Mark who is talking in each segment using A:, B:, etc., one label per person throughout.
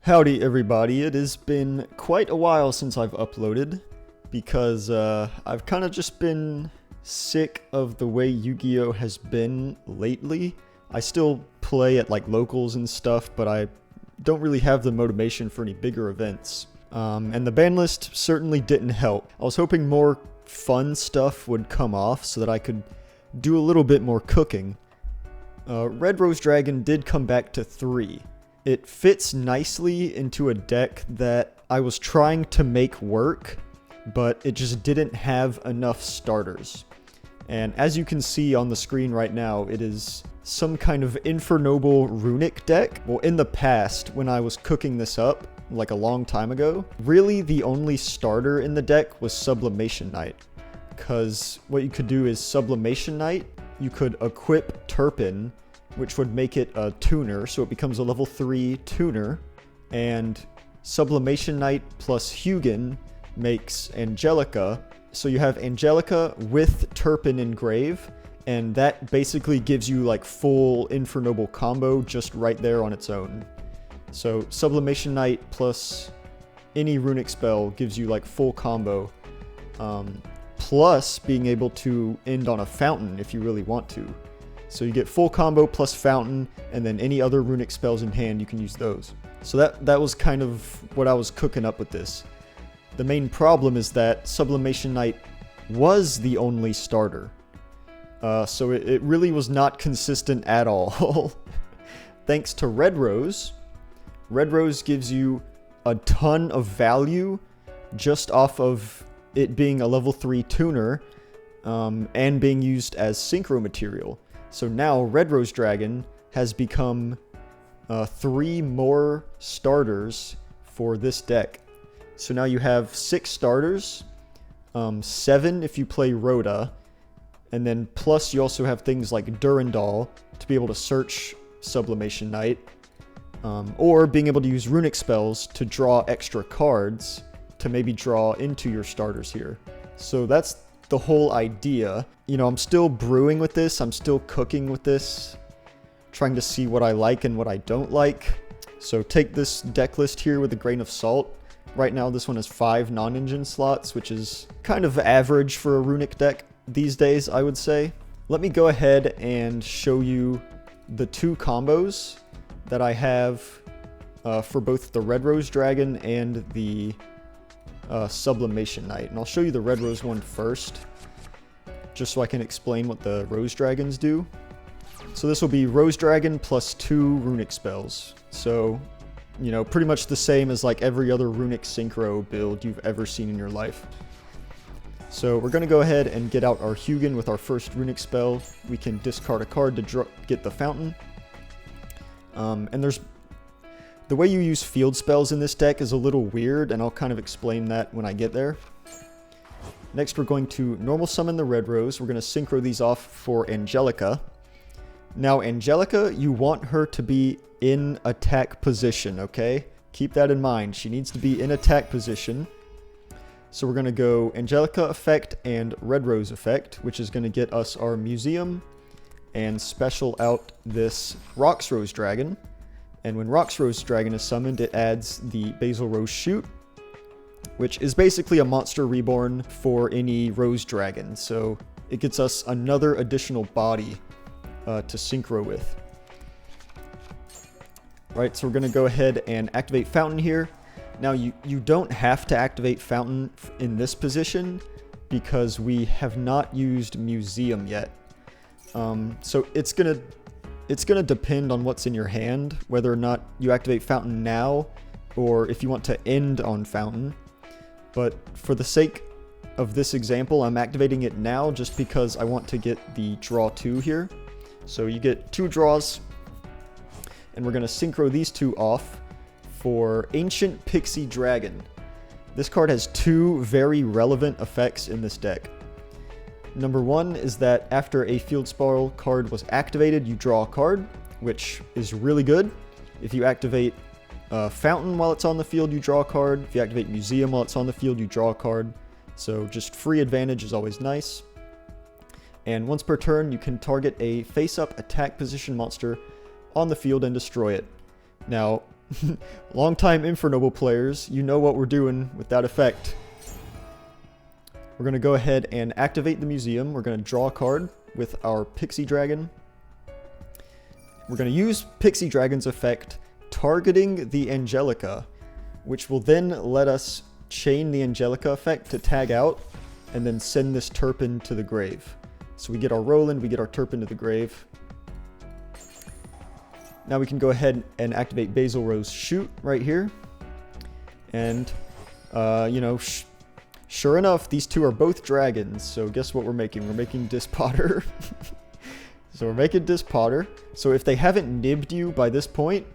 A: Howdy everybody, it has been quite a while since I've uploaded because I've kind of just been sick of the way Yu-Gi-Oh has been lately. I still play at like locals and stuff, but I don't really have the motivation for any bigger events. And the ban list certainly didn't help. I was hoping more fun stuff would come off so that I could do a little bit more cooking. Red Rose Dragon did come back to 3. It fits nicely into a deck that I was trying to make work, but it just didn't have enough starters. And as you can see on the screen right now, it is some kind of Infernoble Runick deck. Well, in the past, when I was cooking this up, like a long time ago, really the only starter in the deck was Sublimation Knight. Because what you could do is Sublimation Knight, you could equip Turpin, which would make it a tuner, so it becomes a level 3 tuner, and Sublimation Knight plus Hugin makes Angelica, so you have Angelica with Turpin engrave, and that basically gives you like full Infernoble combo just right there on its own. So Sublimation Knight plus any runic spell gives you like full combo, plus being able to end on a fountain if you really want to. So you get full combo plus fountain, and then any other runic spells in hand, you can use those. So that was kind of what I was cooking up with this. The main problem is that Sublimation Knight was the only starter. So it really was not consistent at all. Thanks to Red Rose. Red Rose gives you a ton of value just off of it being a level 3 tuner and being used as synchro material. So now Red Rose Dragon has become 3 more starters for this deck. So now you have 6 starters, 7 if you play Rhoda, and then plus you also have things like Durandal to be able to search Sublimation Knight, or being able to use runic spells to draw extra cards to maybe draw into your starters here. So that's the whole idea. You know, I'm still brewing with this, I'm still cooking with this, trying to see what I like and what I don't like. So take this deck list here with a grain of salt. Right now this one has 5 non-engine slots, which is kind of average for a runic deck these days, I would say. Let me go ahead and show you the 2 combos that I have for both the Red Rose Dragon and the Sublimation Knight. And I'll show you the Red Rose one first, just so I can explain what the Rose Dragons do. So this will be Rose Dragon plus 2 runic spells. So, you know, pretty much the same as like every other runic synchro build you've ever seen in your life. So we're going to go ahead and get out our Hugin with our first runic spell. We can discard a card to get the fountain. And the way you use field spells in this deck is a little weird, and I'll kind of explain that when I get there. Next, we're going to normal summon the Red Rose. We're going to synchro these off for Angelica. Now, Angelica, you want her to be in attack position, okay? Keep that in mind. She needs to be in attack position. So we're going to go Angelica effect and Red Rose effect, which is going to get us our museum and special out this Rox Rose Dragon. And when Rox Rose Dragon is summoned, it adds the Basil Rose Shoot, which is basically a monster reborn for any Rose Dragon. So it gets us another additional body to synchro with. Right, so we're going to go ahead and activate Fountain here. Now, you don't have to activate Fountain in this position because we have not used Museum yet. So it's gonna depend on what's in your hand, whether or not you activate Fountain now, or if you want to end on Fountain. But for the sake of this example, I'm activating it now just because I want to get the draw 2 here. So you get 2 draws, and we're gonna synchro these 2 off for Ancient Pixie Dragon. This card has 2 very relevant effects in this deck. Number 1 is that after a field spell card was activated, you draw a card, which is really good. If you activate Fountain while it's on the field, you draw a card. If you activate Museum while it's on the field, you draw a card. So just free advantage is always nice. And once per turn, you can target a face-up attack position monster on the field and destroy it. Now, Longtime Infernoble players, you know what we're doing with that effect. We're going to go ahead and activate the museum. We're going to draw a card with our Pixie Dragon. We're going to use Pixie Dragon's effect, targeting the Angelica, which will then let us chain the Angelica effect to tag out, and then send this Turpin to the grave. So we get our Roland, we get our Turpin to the grave. Now we can go ahead and activate Basil Rose Shoot right here. And, you know, sure enough, these two are both dragons. So guess what we're making? We're making Dispotter. So we're making Dispotter. So if they haven't nibbed you by this point,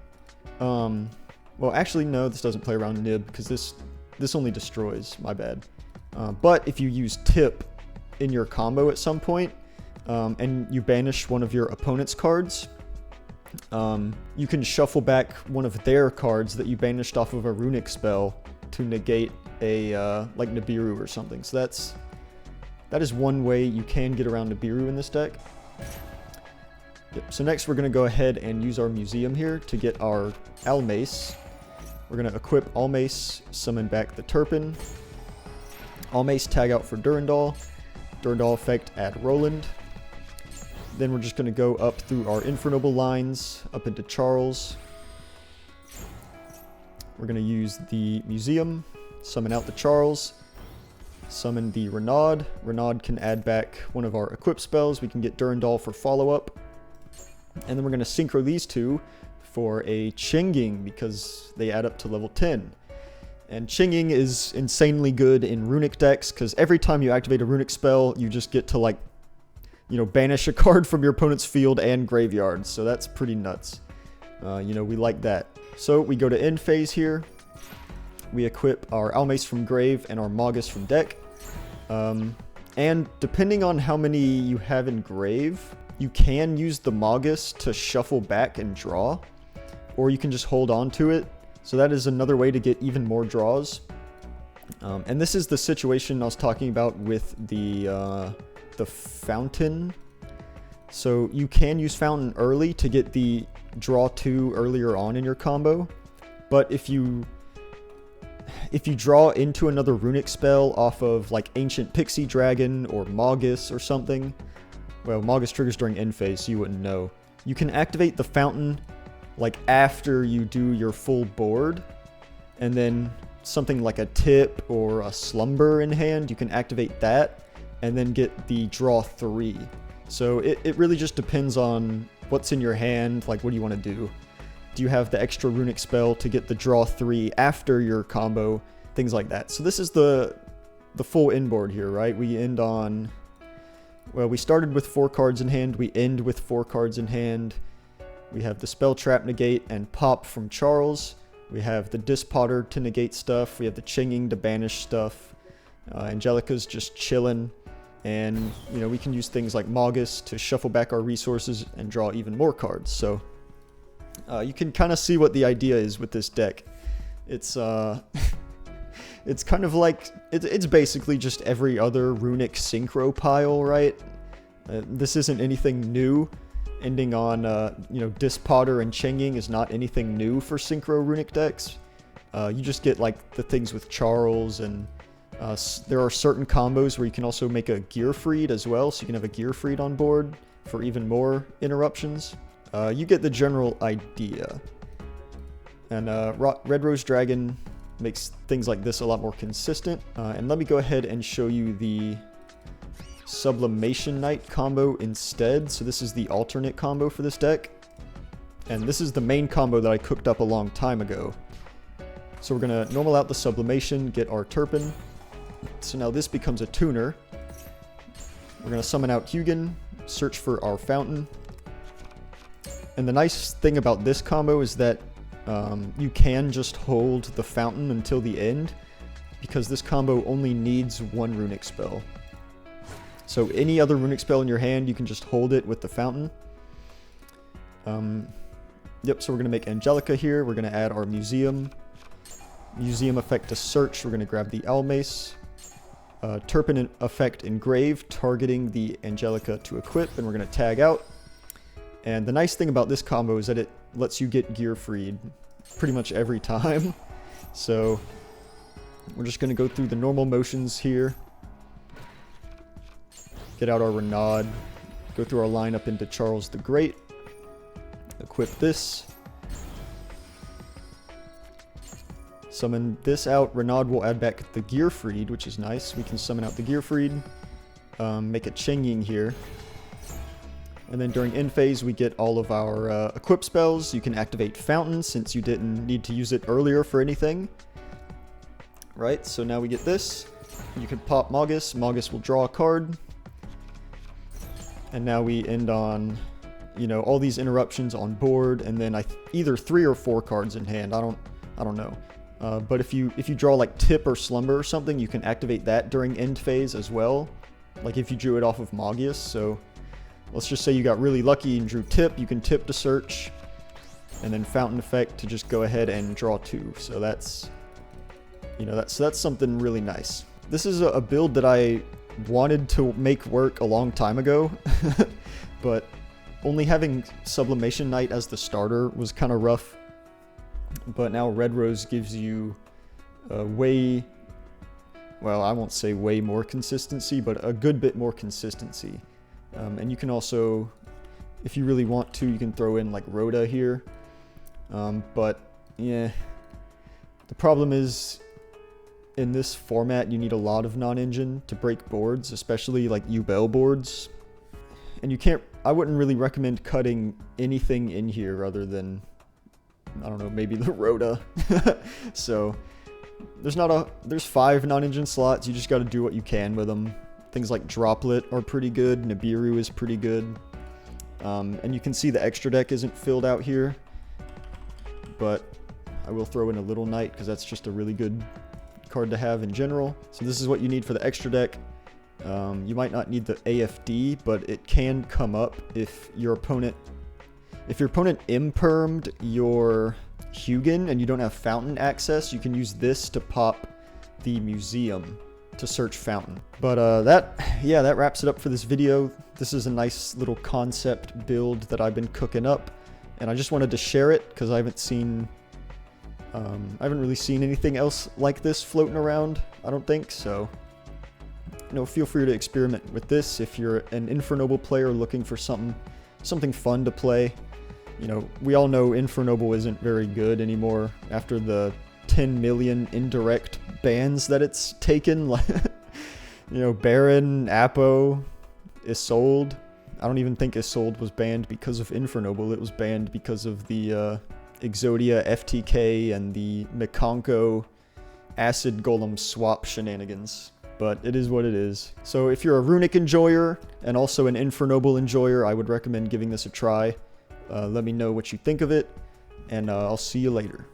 A: well, actually, no, this doesn't play around nib, because this only destroys, my bad. But if you use Tip in your combo at some point, and you banish one of your opponent's cards, you can shuffle back one of their cards that you banished off of a Runick spell to negate a, like Nibiru or something. So that is one way you can get around Nibiru in this deck. Yep. So next we're going to go ahead and use our museum here to get our Almace. We're going to equip Almace, summon back the Turpin. Almace, tag out for Durandal. Durandal effect, add Roland. Then we're just going to go up through our Infernoble lines, up into Charles. We're going to use the Museum, summon out the Charles, summon the Renaud. Renaud can add back one of our equip spells. We can get Durandal for follow-up. And then we're going to synchro these two for a Chinging, because they add up to level 10. And Chinging is insanely good in Runick decks, because every time you activate a Runick spell, you just get to, like, you know, banish a card from your opponent's field and graveyard. So that's pretty nuts. You know, we like that. So we go to end phase here. We equip our Almace from grave and our Magus from deck. And depending on how many you have in grave, you can use the Magus to shuffle back and draw, or you can just hold on to it. So that is another way to get even more draws. And this is the situation I was talking about with the Fountain. So you can use Fountain early to get the draw 2 earlier on in your combo. But if you draw into another Runick spell off of like Ancient Pixie Dragon or Magus or something, well, Magus triggers during end phase, so you wouldn't know. You can activate the Fountain like after you do your full board, and then something like a Tip or a Slumber in hand, you can activate that and then get the draw 3. So it really just depends on what's in your hand, like what do you want to do. Do you have the extra Runick spell to get the draw 3 after your combo, things like that. So this is the full end board here, right? We end on, well, we started with 4 cards in hand, we end with 4 cards in hand. We have the Spell Trap negate and pop from Charles. We have the Dispotter to negate stuff. We have the Chinging to banish stuff. Angelica's just chilling. And, you know, we can use things like Magus to shuffle back our resources and draw even more cards. So, you can kind of see what the idea is with this deck. It's, it's kind of like, it's basically just every other Runick synchro pile, right? This isn't anything new. Ending on, you know, Dispotter and Chinging is not anything new for synchro Runick decks. You just get, like, the things with Charles, and there are certain combos where you can also make a Gearfried as well, so you can have a Gearfried on board for even more interruptions. You get the general idea. And Red Rose Dragon makes things like this a lot more consistent. And let me go ahead and show you the Sublimation Knight combo instead. So this is the alternate combo for this deck. And this is the main combo that I cooked up a long time ago. So we're going to normal out the Sublimation, get our Turpin. So now this becomes a tuner. We're going to summon out Hugin, search for our Fountain. And the nice thing about this combo is that you can just hold the Fountain until the end, because this combo only needs 1 Runick spell. So any other Runick spell in your hand, you can just hold it with the Fountain. Yep, so we're going to make Angelica here. We're going to add our Museum. Museum effect to search. We're going to grab the Almace. Turpin effect engrave, targeting the Angelica to equip, and we're going to tag out. And the nice thing about this combo is that it lets you get Gearfried pretty much every time. So we're just going to go through the normal motions here. Get out our Renaud. Go through our lineup into Charles the Great. Equip this. Summon this out. Renaud will add back the Gearfried, which is nice. We can summon out the Gearfried. Make a Chengying here. And then during end phase, we get all of our equip spells. You can activate Fountain since you didn't need to use it earlier for anything. Right, so now we get this. You can pop Magus. Magus will draw a card. And now we end on, you know, all these interruptions on board, and then either 3 or 4 cards in hand. I don't know. But if you draw like Tip or Slumber or something, you can activate that during end phase as well. Like if you drew it off of Magius. So let's just say you got really lucky and drew Tip. You can Tip to search, and then Fountain Effect to just go ahead and draw 2. So that's, you know, that's something really nice. This is a build that I wanted to make work a long time ago, but only having Sublimation Knight as the starter was kind of rough. But now Red Rose gives you way, well, I won't say way more consistency, but a good bit more consistency. And you can also, if you really want to, you can throw in like Rhoda here. But yeah, the problem is in this format you need a lot of non-engine to break boards, especially like Ubel boards. And you can't, I wouldn't really recommend cutting anything in here other than, I don't know, maybe the Rhoda. So there's 5 non-engine slots. You just got to do what you can with them. Things like Droplet are pretty good. Nibiru is pretty good. And you can see the extra deck isn't filled out here, but I will throw in a Little Knight because that's just a really good card to have in general. So this is what you need for the extra deck. You might not need the AFD, but it can come up if your opponent impermed your Hugin and you don't have Fountain access. You can use this to pop the Museum to search Fountain. But that wraps it up for this video. This is a nice little concept build that I've been cooking up, and I just wanted to share it because I haven't really seen anything else like this floating around, I don't think. So, you know, feel free to experiment with this if you're an Infernoble player looking for something fun to play. You know, we all know Infernoble isn't very good anymore after the 10 million indirect bans that it's taken. You know, Baron, Apo, Isolde. I don't even think Isolde was banned because of Infernoble. It was banned because of the Exodia FTK and the Mikanko Acid Golem swap shenanigans. But it is what it is. So if you're a Runick enjoyer and also an Infernoble enjoyer, I would recommend giving this a try. Let me know what you think of it, and I'll see you later.